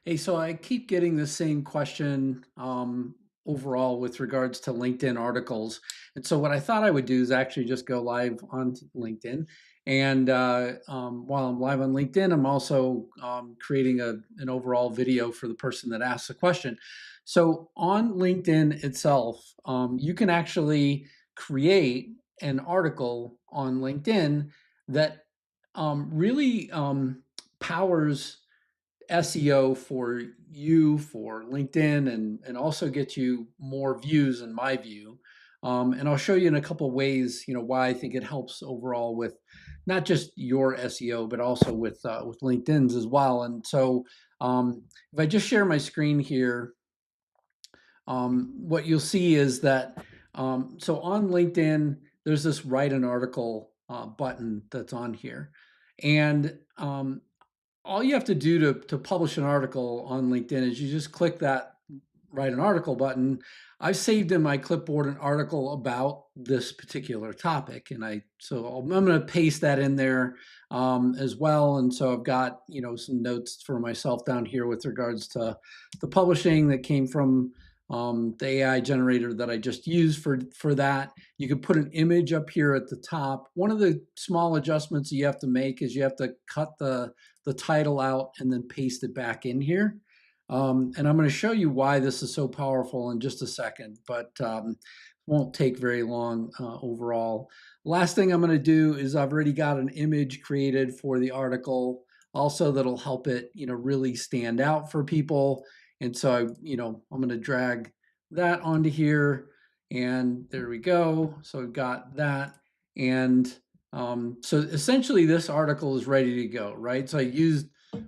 Hey, so I keep getting the same question overall with regards to LinkedIn articles. And so what I thought I would do is actually just go live on LinkedIn. And while I'm live on LinkedIn, I'm also creating an overall video for the person that asked the question. So on LinkedIn itself, you can actually create an article on LinkedIn that really powers SEO for you for LinkedIn and also get you more views in my view. And I'll show you in a couple ways, why I think it helps overall with not just your SEO, but also with LinkedIn's as well. And so if I just share my screen here, what you'll see is that so on LinkedIn, there's this write an article button that's on here. And all you have to do to publish an article on LinkedIn is you just click that write an article button. I've saved in my clipboard an article about this particular topic, and I'm going to paste that in there as well. And so I've got some notes for myself down here with regards to the publishing that came from the AI generator that I just used for that. You could put an image up here at the top. One of the small adjustments you have to make is you have to cut the title out and then paste it back in here. And I'm going to show you why this is so powerful in just a second, but won't take very long overall. Last thing I'm going to do is I've already got an image created for the article also that'll help it, really stand out for people. And so I'm going to drag that onto here and there we go. So I've got that. And so essentially this article is ready to go, right? So I used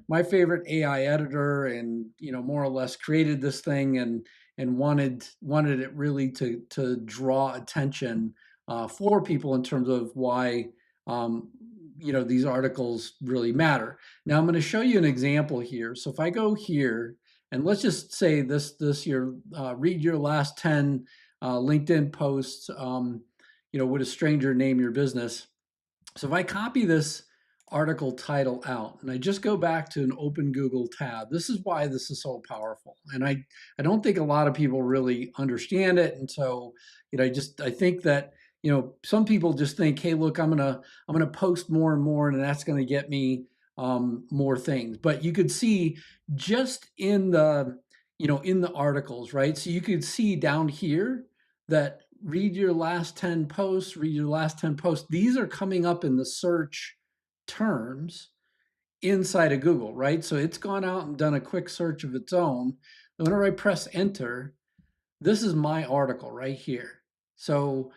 my favorite AI editor and more or less created this thing and wanted it really to draw attention for people in terms of why these articles really matter. Now I'm going to show you an example here. So if I go here and let's just say this here, read your last 10 LinkedIn posts, would a stranger name your business? So if I copy this article title out and I just go back to an open Google tab, this is why this is so powerful. And I don't think a lot of people really understand it. And so, I think that, some people just think, hey, look, I'm gonna post more and more, and that's gonna get me more things. But you could see just in the articles, right? So you could see down here that read your last 10 posts, read your last 10 posts. These are coming up in the search terms inside of Google, right? So it's gone out and done a quick search of its own. Whenever I press enter, this is my article right here. So,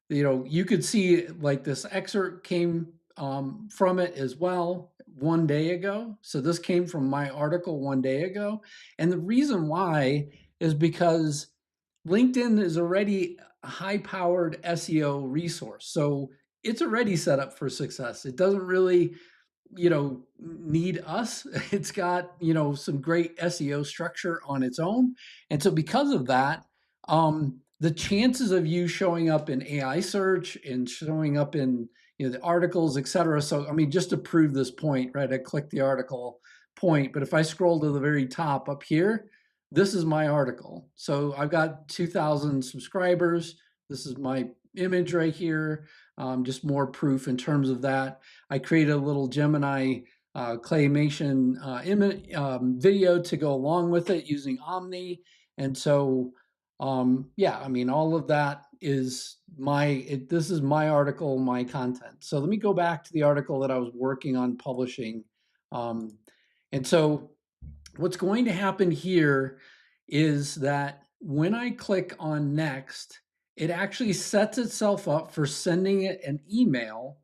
you could see like this excerpt came from it as well 1 day ago. So this came from my article 1 day ago. And the reason why is because LinkedIn is already a high powered SEO resource. So it's already set up for success. It doesn't really need us. It's got, some great SEO structure on its own. And so because of that, the chances of you showing up in AI search and showing up in, the articles, et cetera. So, I mean, just to prove this point, right? I click the article point, but if I scroll to the very top up here, this is my article. So I've got 2,000 subscribers. This is my image right here. Just more proof in terms of that. I created a little Gemini claymation video to go along with it using Omni. And so, yeah, I mean, all of that is this is my article, my content. So let me go back to the article that I was working on publishing. Um, and so what's going to happen here is that when I click on next, it actually sets itself up for sending it an email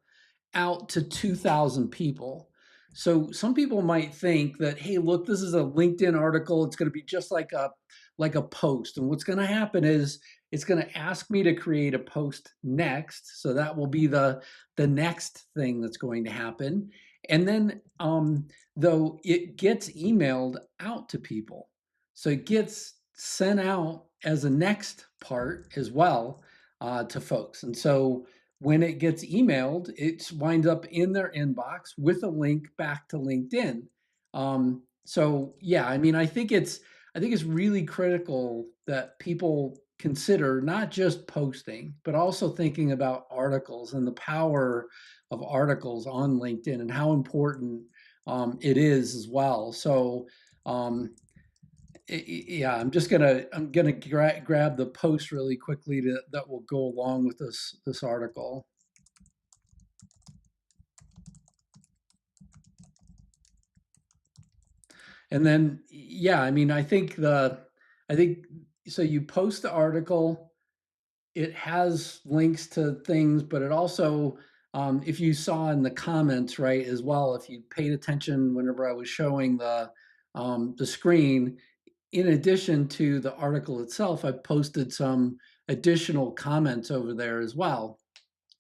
out to 2,000 people. So some people might think that, hey, look, this is a LinkedIn article. It's going to be just like a post. And what's going to happen is it's going to ask me to create a post next. So that will be the next thing that's going to happen. And then though it gets emailed out to people. So it gets sent out as a next part as well to folks. And so when it gets emailed, it winds up in their inbox with a link back to LinkedIn. So yeah, I mean, I think it's really critical that people consider not just posting, but also thinking about articles and the power of articles on LinkedIn and how important it is as well. So um, yeah, I'm gonna grab the post really quickly that will go along with this article. And then, yeah, I mean, I think so. You post the article, it has links to things, but it also, if you saw in the comments, right, as well, if you paid attention whenever I was showing the screen, in addition to the article itself, I posted some additional comments over there as well.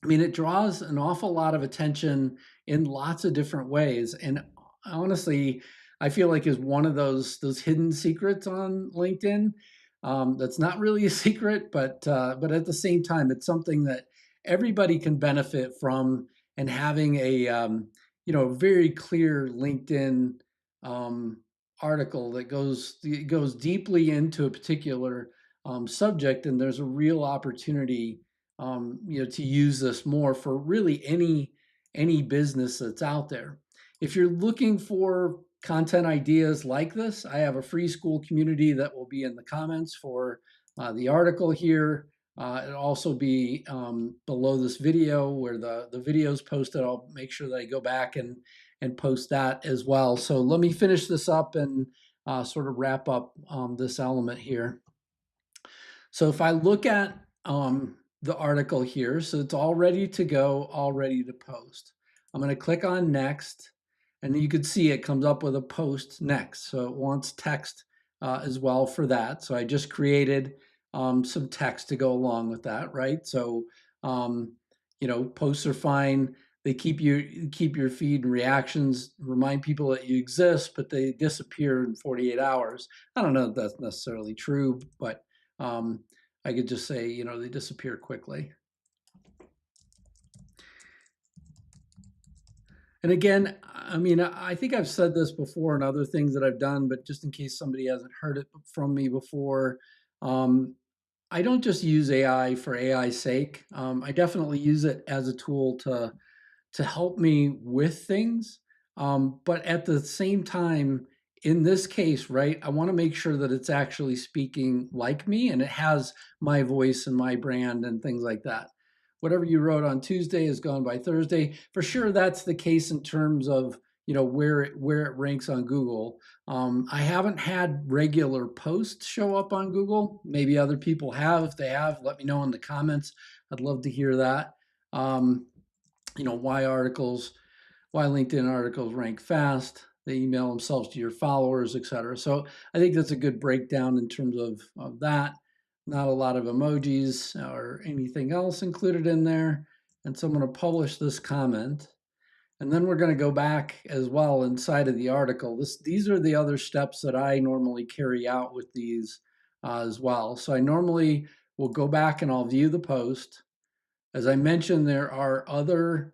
I mean, it draws an awful lot of attention in lots of different ways. And honestly, I feel like is one of those hidden secrets on LinkedIn. That's not really a secret, but at the same time, it's something that everybody can benefit from. And having a very clear LinkedIn um, article that goes deeply into a particular subject, and there's a real opportunity to use this more for really any business that's out there. If you're looking for content ideas like this, I have a free school community that will be in the comments for the article here. It'll also be below this video where the video is posted. I'll make sure that I go back and post that as well. So let me finish this up and sort of wrap up this element here. So if I look at the article here, so it's all ready to go, all ready to post. I'm going to click on next, and you can see it comes up with a post next. So it wants text as well for that. So I just created some text to go along with that, right? So um, posts are fine. They keep your feed and reactions, remind people that you exist, but they disappear in 48 hours. I don't know if that's necessarily true, but um, I could just say, they disappear quickly. And again, I mean, I think I've said this before in other things that I've done, but just in case somebody hasn't heard it from me before, um, I don't just use AI for AI's sake. I definitely use it as a tool to help me with things. But at the same time, in this case, right, I want to make sure that it's actually speaking like me and it has my voice and my brand and things like that. Whatever you wrote on Tuesday is gone by Thursday. For sure, that's the case in terms of where it ranks on Google. I haven't had regular posts show up on Google. Maybe other people have. If they have, let me know in the comments. I'd love to hear that. Um, why why LinkedIn articles rank fast. They email themselves to your followers, etc. So I think that's a good breakdown in terms of that. Not a lot of emojis or anything else included in there. And so I'm going to publish this comment. And then we're going to go back as well inside of the article. These are the other steps that I normally carry out with these as well. So I normally will go back and I'll view the post. As I mentioned, there are other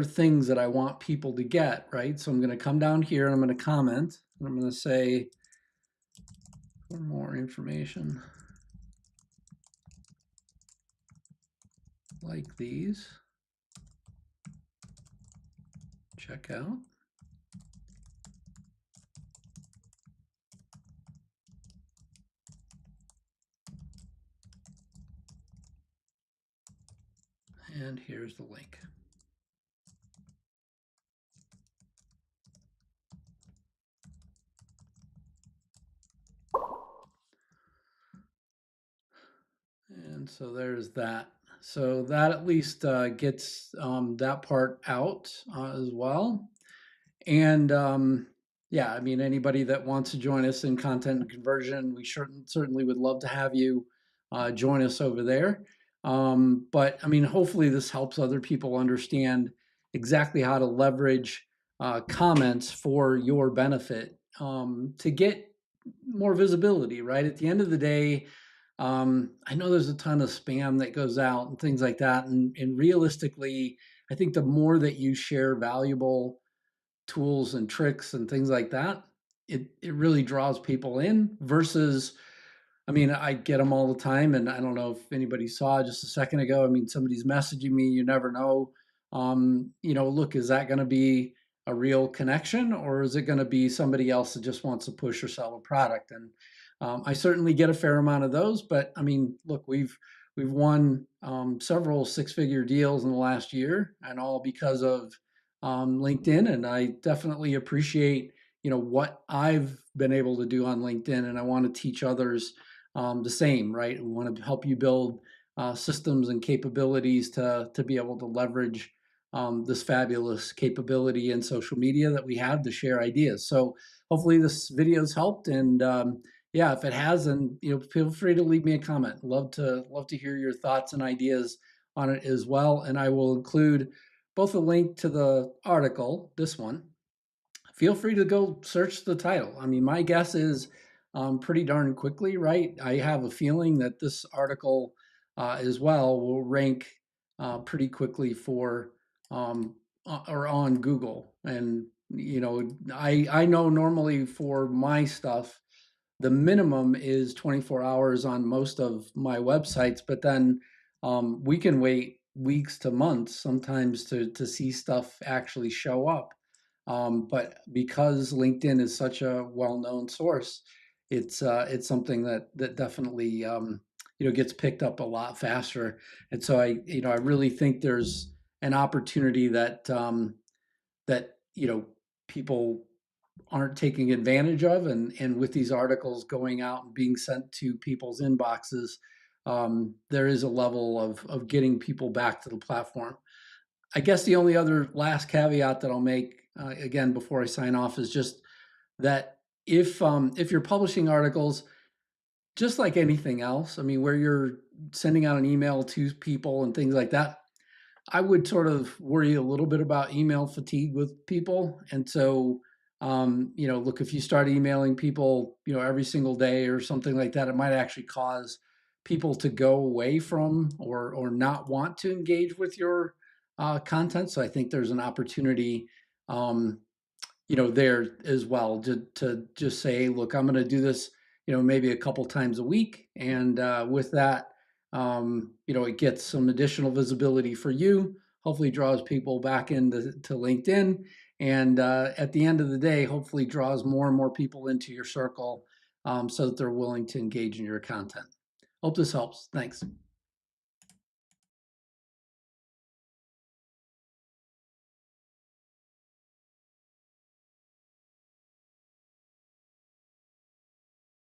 things that I want people to get, right? So I'm going to come down here and I'm going to comment. And I'm going to say for more information like these, check out. And here's the link. And so there's that. So that at least gets that part out as well. And yeah, I mean, anybody that wants to join us in content and conversion, we certainly would love to have you join us over there. But I mean, hopefully this helps other people understand exactly how to leverage comments for your benefit to get more visibility, right? At the end of the day, I know there's a ton of spam that goes out and things like that. And realistically, I think the more that you share valuable tools and tricks and things like that, it really draws people in versus I mean, I get them all the time, and I don't know if anybody saw just a second ago. I mean, somebody's messaging me, you never know. Look, is that going to be a real connection or is it going to be somebody else that just wants to push or sell a product? And I certainly get a fair amount of those, but I mean, look, we've won several six-figure deals in the last year, and all because of LinkedIn. And I definitely appreciate what I've been able to do on LinkedIn, and I want to teach others the same, right? We want to help you build systems and capabilities to be able to leverage this fabulous capability in social media that we have to share ideas. So hopefully this video's helped, and yeah, if it has, then feel free to leave me a comment. Love to hear your thoughts and ideas on it as well, and I will include both a link to the article, this one. Feel free to go search the title. I mean, my guess is pretty darn quickly, right? I have a feeling that this article as well will rank pretty quickly for or on Google. And I know normally for my stuff, the minimum is 24 hours on most of my websites, but then we can wait weeks to months sometimes to see stuff actually show up. But because LinkedIn is such a well-known source, it's something that definitely gets picked up a lot faster. And so I really think there's an opportunity that people aren't taking advantage of, and with these articles going out and being sent to people's inboxes, there is a level of getting people back to the platform. I guess the only other last caveat that I'll make again before I sign off is just that if you're publishing articles, just like anything else, I mean, where you're sending out an email to people and things like that, I would sort of worry a little bit about email fatigue with people. And so, look, if you start emailing people, every single day or something like that, it might actually cause people to go away from or not want to engage with your content. So I think there's an opportunity, um, there as well to just say, look, I'm going to do this, maybe a couple times a week. And with that, it gets some additional visibility for you, hopefully draws people back into LinkedIn. And at the end of the day, hopefully draws more and more people into your circle so that they're willing to engage in your content. Hope this helps. Thanks.